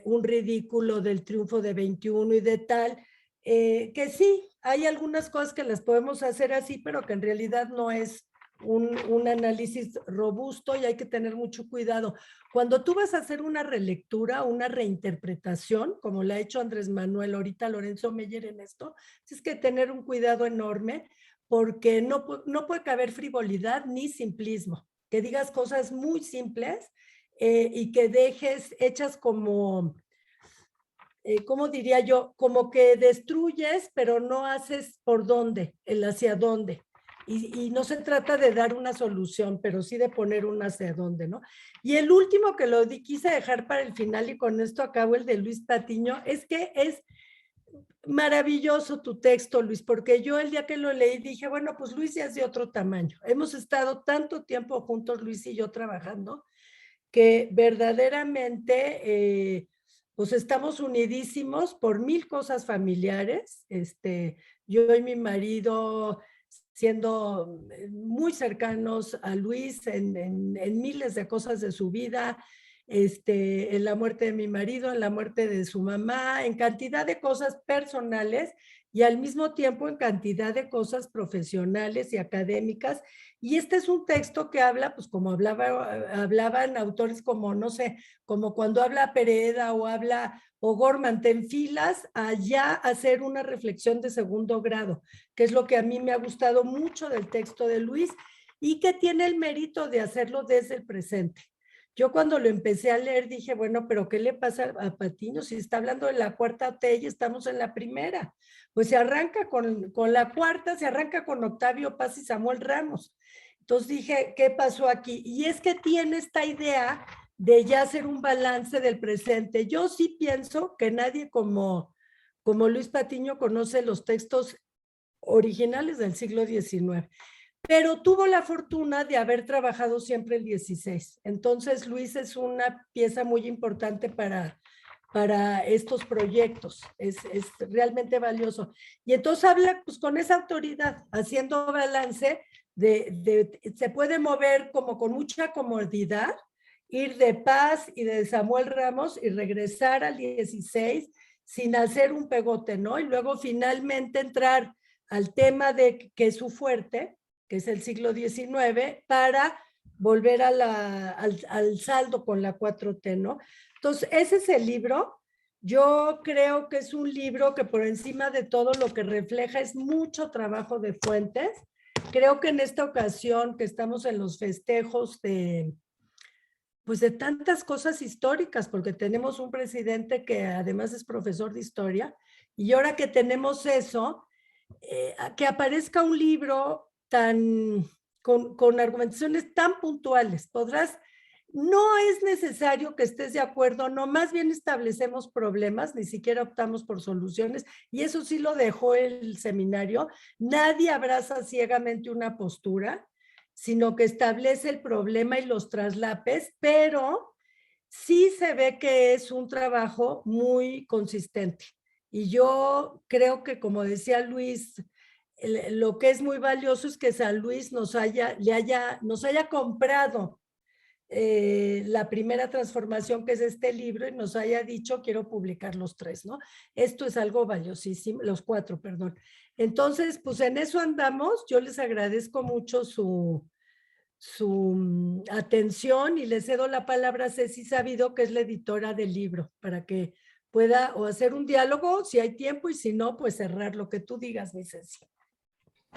un ridículo del triunfo de 21 y de tal, que sí, hay algunas cosas que las podemos hacer así, pero que en realidad no es un análisis robusto y hay que tener mucho cuidado. Cuando tú vas a hacer una relectura, una reinterpretación, como la ha hecho Andrés Manuel, ahorita Lorenzo Meyer en esto, tienes que tener un cuidado enorme porque no puede caber frivolidad ni simplismo. Que digas cosas muy simples y que dejes hechas como, ¿cómo diría yo? Como que destruyes, pero no haces por dónde, el hacia dónde. Y no se trata de dar una solución, pero sí de poner un hacia dónde, ¿no? Y el último que quise dejar para el final, y con esto acabo, el de Luis Patiño, es que es maravilloso tu texto, Luis, porque yo el día que lo leí dije, bueno, pues Luis ya es de otro tamaño. Hemos estado tanto tiempo juntos, Luis y yo, trabajando, que verdaderamente pues estamos unidísimos por mil cosas familiares. Yo y mi marido siendo muy cercanos a Luis en miles de cosas de su vida, en la muerte de mi marido, en la muerte de su mamá, en cantidad de cosas personales y al mismo tiempo en cantidad de cosas profesionales y académicas. Y este es un texto que habla, pues como hablaban autores como, no sé, como cuando habla Pereda o habla O'Gorman, te enfilas allá a hacer una reflexión de segundo grado, que es lo que a mí me ha gustado mucho del texto de Luis y que tiene el mérito de hacerlo desde el presente. Yo cuando lo empecé a leer dije, bueno, pero ¿qué le pasa a Patiño? Si está hablando de la cuarta T y estamos en la primera. Pues se arranca con la cuarta, se arranca con Octavio Paz y Samuel Ramos. Entonces dije, ¿qué pasó aquí? Y es que tiene esta idea de ya hacer un balance del presente. Yo sí pienso que nadie como Luis Patiño conoce los textos originales del siglo XIX, pero tuvo la fortuna de haber trabajado siempre el XVI. Entonces Luis es una pieza muy importante para estos proyectos, es realmente valioso. Y entonces habla pues con esa autoridad, haciendo balance se puede mover como con mucha comodidad, ir de Paz y de Samuel Ramos y regresar al 16 sin hacer un pegote, ¿no? Y luego finalmente entrar al tema de que es su fuerte, que es el siglo XIX, para volver al saldo con la 4T, ¿no? Entonces, ese es el libro. Yo creo que es un libro que por encima de todo lo que refleja es mucho trabajo de fuentes. Creo que en esta ocasión que estamos en los festejos pues de tantas cosas históricas, porque tenemos un presidente que además es profesor de historia, y ahora que tenemos eso, que aparezca un libro con argumentaciones tan puntuales, no es necesario que estés de acuerdo, no, más bien establecemos problemas, ni siquiera optamos por soluciones, y eso sí lo dejó el seminario. Nadie abraza ciegamente una postura, sino que establece el problema y los traslapes, pero sí se ve que es un trabajo muy consistente. Y yo creo que, como decía Luis, lo que es muy valioso es que San Luis nos haya comprado la primera transformación, que es este libro, y nos haya dicho, quiero publicar los 3, ¿no? Esto es algo valiosísimo, los 4, perdón. Entonces, pues en eso andamos. Yo les agradezco mucho su atención y le cedo la palabra a Ceci Sabido, que es la editora del libro, para que pueda o hacer un diálogo si hay tiempo y si no, pues cerrar lo que tú digas, mi Ceci.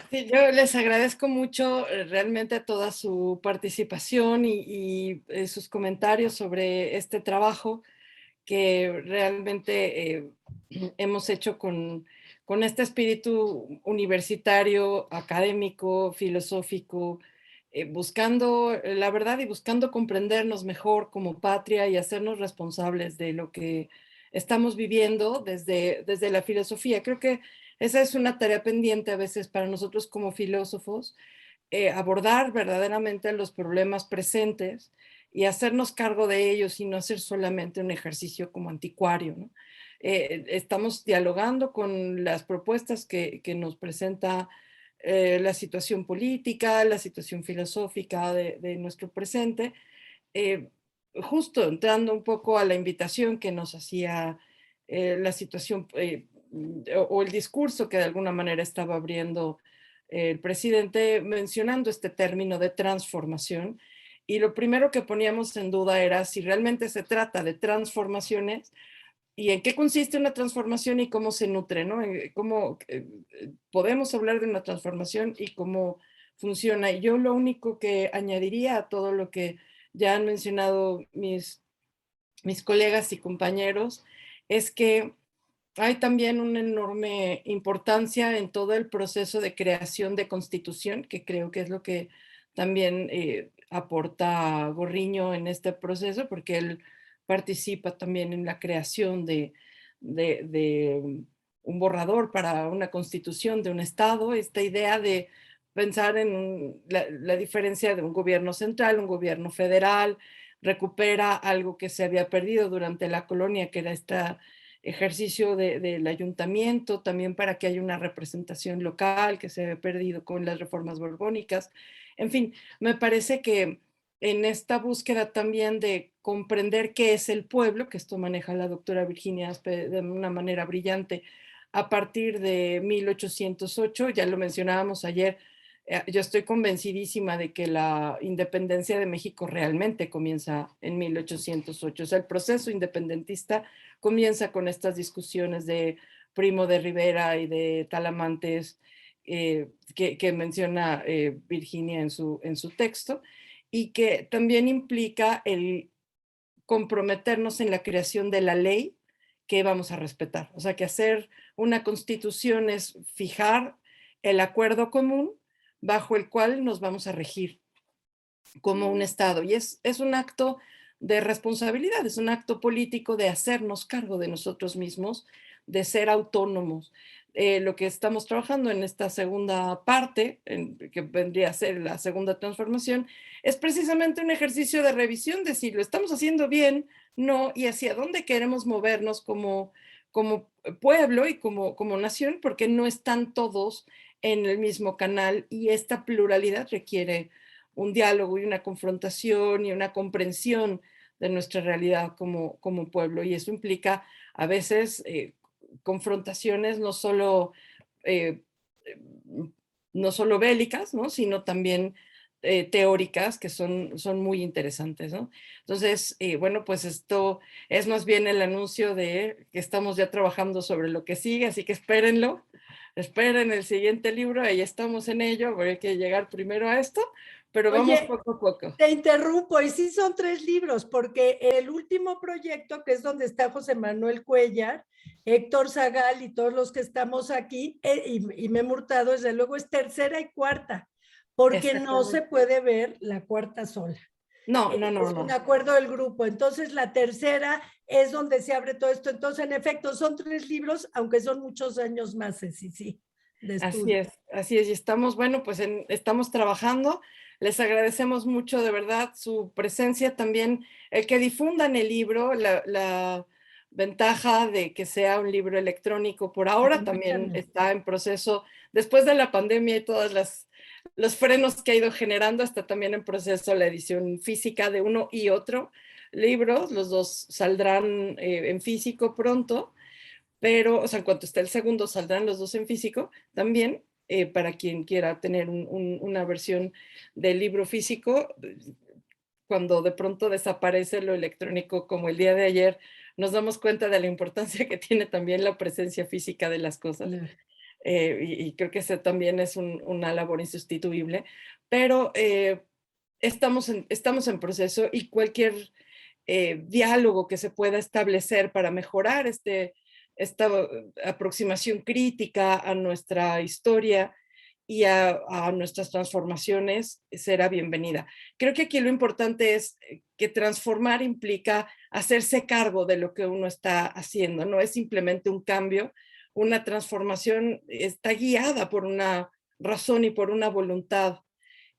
Sí, yo les agradezco mucho realmente toda su participación y sus comentarios sobre este trabajo que realmente hemos hecho con este espíritu universitario, académico, filosófico, buscando la verdad y buscando comprendernos mejor como patria y hacernos responsables de lo que estamos viviendo desde la filosofía. Creo que esa es una tarea pendiente a veces para nosotros como filósofos, abordar verdaderamente los problemas presentes y hacernos cargo de ellos y no hacer solamente un ejercicio como anticuario, ¿no? Estamos dialogando con las propuestas que nos presenta la situación política, la situación filosófica de nuestro presente, justo entrando un poco a la invitación que nos hacía la situación o el discurso que de alguna manera estaba abriendo el presidente mencionando este término de transformación, y lo primero que poníamos en duda era si realmente se trata de transformaciones y en qué consiste una transformación y cómo se nutre, ¿no? Cómo podemos hablar de una transformación y cómo funciona. Y yo lo único que añadiría a todo lo que ya han mencionado mis colegas y compañeros es que hay también una enorme importancia en todo el proceso de creación de constitución, que creo que es lo que también aporta Gorriño en este proceso, porque él participa también en la creación de un borrador para una constitución de un Estado, esta idea de pensar en la diferencia de un gobierno central, un gobierno federal, recupera algo que se había perdido durante la colonia, que era esta ejercicio del ayuntamiento, también para que haya una representación local que se había perdido con las reformas borbónicas. En fin, me parece que en esta búsqueda también de comprender qué es el pueblo, que esto maneja la doctora Virginia Aspe de una manera brillante, a partir de 1808, ya lo mencionábamos ayer, yo estoy convencidísima de que la independencia de México realmente comienza en 1808. O sea, el proceso independentista comienza con estas discusiones de Primo de Rivera y de Talamantes que menciona Virginia en su texto, y que también implica el comprometernos en la creación de la ley que vamos a respetar. O sea, que hacer una constitución es fijar el acuerdo común bajo el cual nos vamos a regir como un Estado. Y es un acto de responsabilidad, es un acto político de hacernos cargo de nosotros mismos, de ser autónomos. Lo que estamos trabajando en esta segunda parte, que vendría a ser la segunda transformación, es precisamente un ejercicio de revisión de si lo estamos haciendo bien, no, y hacia dónde queremos movernos como pueblo y como nación, porque no están todos en el mismo canal, y esta pluralidad requiere un diálogo y una confrontación y una comprensión de nuestra realidad como pueblo. Y eso implica a veces confrontaciones eh, no solo bélicas, ¿no? Sino también teóricas que son muy interesantes, ¿no? Entonces, bueno, pues esto es más bien el anuncio de que estamos ya trabajando sobre lo que sigue, así que espérenlo, esperen el siguiente libro, ahí estamos en ello, hay que llegar primero a esto, pero vamos Oye, poco a poco. te interrumpo, y sí son 3 libros, porque el último proyecto, que es donde está José Manuel Cuellar, Héctor Zagal y todos los que estamos aquí, y Memo Hurtado, desde luego, es tercera y cuarta, porque no se puede ver la cuarta sola. No. Es un acuerdo del grupo. Entonces, la tercera es donde se abre todo esto. Entonces, en efecto, son 3 libros, aunque son muchos años más, sí, de estudio. Así es, y estamos, bueno, pues estamos trabajando. Les agradecemos mucho, de verdad, su presencia también, el que difundan el libro, la ventaja de que sea un libro electrónico por ahora también está en proceso, después de la pandemia y todos los frenos que ha ido generando, está también en proceso la edición física de uno y otro libro. Los dos saldrán en físico pronto, pero, o sea, en cuanto esté el segundo, saldrán los dos en físico también, para quien quiera tener una versión del libro físico. Cuando de pronto desaparece lo electrónico, como el día de ayer, nos damos cuenta de la importancia que tiene también la presencia física de las cosas. Y creo que ese también es una labor insustituible, pero estamos en proceso, y cualquier diálogo que se pueda establecer para mejorar esta aproximación crítica a nuestra historia y a nuestras transformaciones será bienvenida. Creo que aquí lo importante es que transformar implica hacerse cargo de lo que uno está haciendo, no es simplemente un cambio. Una transformación está guiada por una razón y por una voluntad,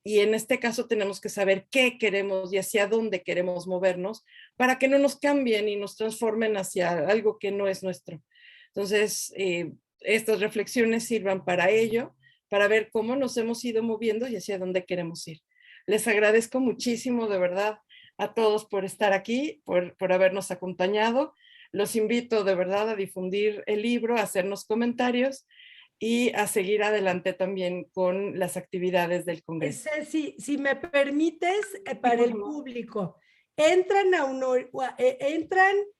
y en este caso tenemos que saber qué queremos y hacia dónde queremos movernos para que no nos cambien y nos transformen hacia algo que no es nuestro. Entonces, estas reflexiones sirvan para ello, para ver cómo nos hemos ido moviendo y hacia dónde queremos ir. Les agradezco muchísimo, de verdad, a todos por estar aquí, por habernos acompañado. Los invito de verdad a difundir el libro, a hacernos comentarios, y a seguir adelante también con las actividades del Congreso. Ceci, si me permites, para el público, entran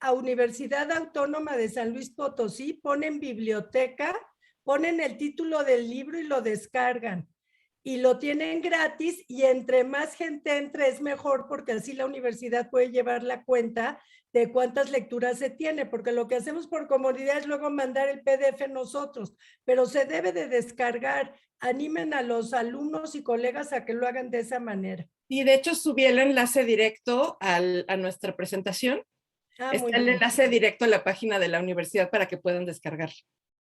a Universidad Autónoma de San Luis Potosí, ponen biblioteca, ponen el título del libro y lo descargan. Y lo tienen gratis, y entre más gente entre es mejor, porque así la universidad puede llevar la cuenta de cuántas lecturas se tiene, porque lo que hacemos por comodidad es luego mandar el PDF nosotros, pero se debe de descargar. Animen a los alumnos y colegas a que lo hagan de esa manera. Y de hecho subí el enlace directo a nuestra presentación. Está el enlace directo a la página de la universidad para que puedan descargar.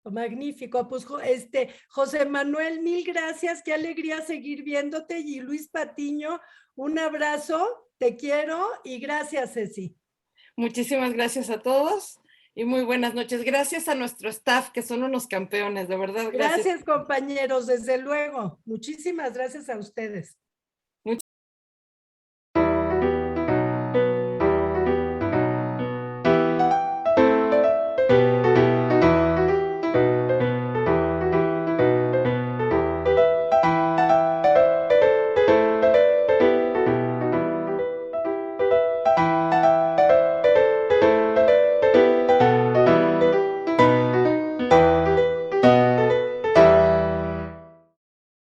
Magnífico, pues José Manuel, mil gracias, qué alegría seguir viéndote, y Luis Patiño, un abrazo, te quiero y gracias, Ceci. Muchísimas gracias a todos y muy buenas noches. Gracias a nuestro staff, que son unos campeones, de verdad. Gracias, compañeros, desde luego. Muchísimas gracias a ustedes.